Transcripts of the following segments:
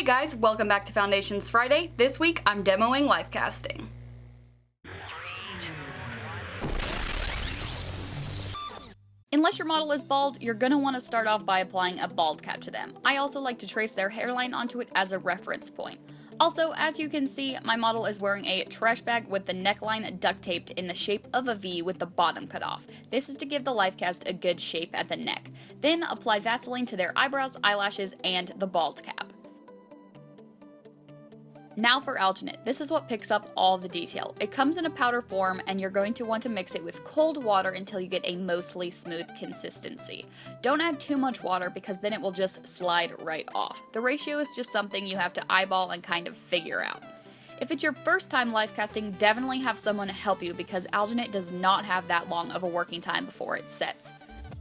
guys, welcome back to Foundations Friday. This week I'm demoing Lifecasting. Unless your model is bald, you're going to want to start off by applying a bald cap to them. I also like to trace their hairline onto it as a reference point. Also, as you can see, my model is wearing a trash bag with the neckline duct taped in the shape of a V with the bottom cut off. This is to give the Lifecast a good shape at the neck. Then apply Vaseline to their eyebrows, eyelashes, and the bald cap. Now for Alginate. This is what picks up all the detail. It comes in a powder form and you're going to want to mix it with cold water until you get a mostly smooth consistency. Don't add too much water because then it will just slide right off. The ratio is just something you have to eyeball and kind of figure out. If it's your first time Lifecasting, definitely have someone help you because Alginate does not have that long of a working time before it sets.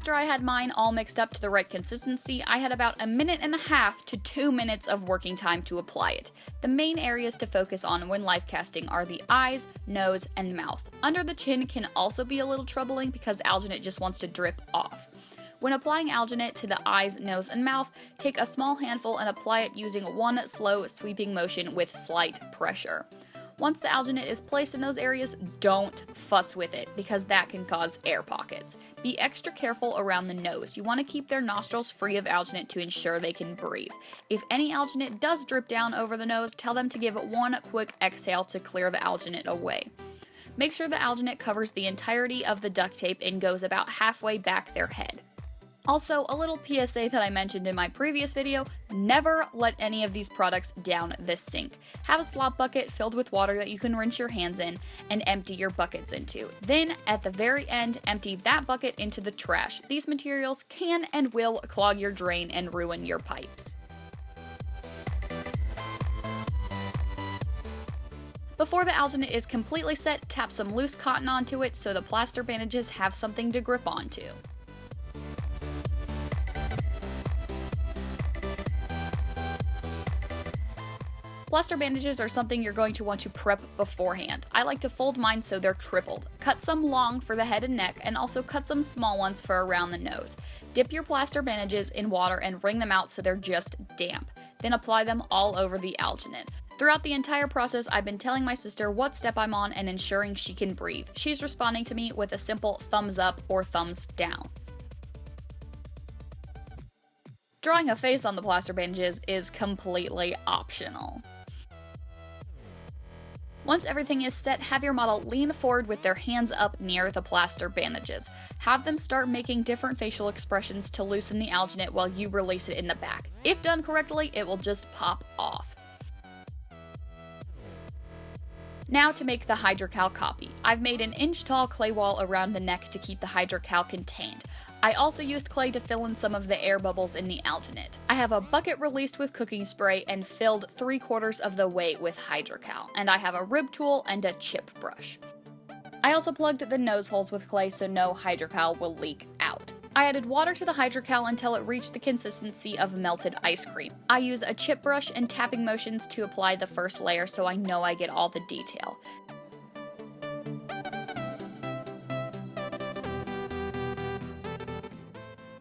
After I had mine all mixed up to the right consistency, I had about 1.5 minutes to 2 minutes of working time to apply it. The main areas to focus on when Lifecasting are the eyes, nose, and mouth. Under the chin can also be a little troubling because Alginate just wants to drip off. When applying Alginate to the eyes, nose, and mouth, take a small handful and apply it using one slow sweeping motion with slight pressure. Once the Alginate is placed in those areas, don't fuss with it because that can cause air pockets. Be extra careful around the nose. You want to keep their nostrils free of Alginate to ensure they can breathe. If any Alginate does drip down over the nose, tell them to give one quick exhale to clear the Alginate away. Make sure the Alginate covers the entirety of the duct tape and goes about halfway back their head. Also, a little PSA that I mentioned in my previous video, never let any of these products down the sink. Have a slop bucket filled with water that you can rinse your hands in and empty your buckets into. Then, at the very end, empty that bucket into the trash. These materials can and will clog your drain and ruin your pipes. Before the Alginate is completely set, tap some loose cotton onto it so the plaster bandages have something to grip onto. Bluster bandages are something you're going to want to prep beforehand. I like to fold mine so they're tripled. Cut some long for the head and neck, and also cut some small ones for around the nose. Dip your plaster bandages in water and wring them out so they're just damp. Then apply them all over the Alginate. Throughout the entire process, I've been telling my sister what step I'm on and ensuring she can breathe. She's responding to me with a simple thumbs up or thumbs down. Drawing a face on the plaster bandages is completely optional. Once everything is set, have your model lean forward with their hands up near the plaster bandages. Have them start making different facial expressions to loosen the Alginate while you release it in the back. If done correctly, it will just pop off. Now to make the hydrocal copy. I've made an inch-tall clay wall around the neck to keep the hydrocal contained. I also used clay to fill in some of the air bubbles in the Alginate. I have a bucket released with cooking spray and filled 3/4 of the way with hydrocal, and I have a rib tool and a chip brush. I also plugged the nose holes with clay so no hydrocal will leak out. I added water to the hydrocal until it reached the consistency of melted ice cream. I use a chip brush and tapping motions to apply the first layer so I know I get all the detail.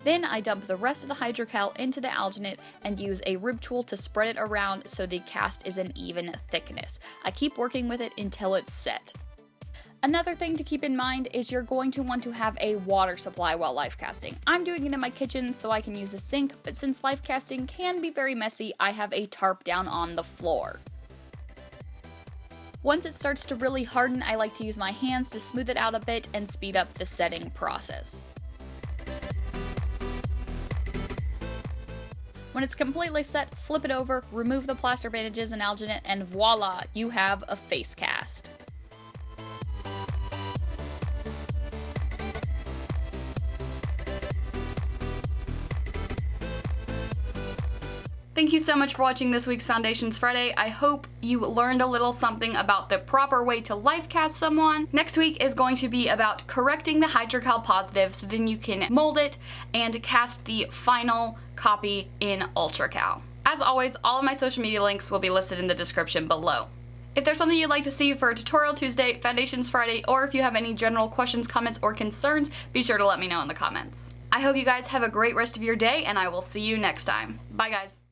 Then I dump the rest of the hydrocal into the Alginate and use a rib tool to spread it around so the cast is an even thickness. I keep working with it until it's set. Another thing to keep in mind is you're going to want to have a water supply while Lifecasting. I'm doing it in my kitchen so I can use a sink, but since Lifecasting can be very messy, I have a tarp down on the floor. Once it starts to really harden, I like to use my hands to smooth it out a bit and speed up the setting process. When it's completely set, flip it over, remove the plaster bandages and Alginate, and voila, you have a face cast. Thank you so much for watching this week's Foundations Friday. I hope you learned a little something about the proper way to Lifecast someone. Next week is going to be about correcting the hydrocal positive so then you can mold it and cast the final copy in UltraCal. As always, all of my social media links will be listed in the description below. If there's something you'd like to see for Tutorial Tuesday, Foundations Friday, or if you have any general questions, comments, or concerns, be sure to let me know in the comments. I hope you guys have a great rest of your day, and I will see you next time. Bye, guys.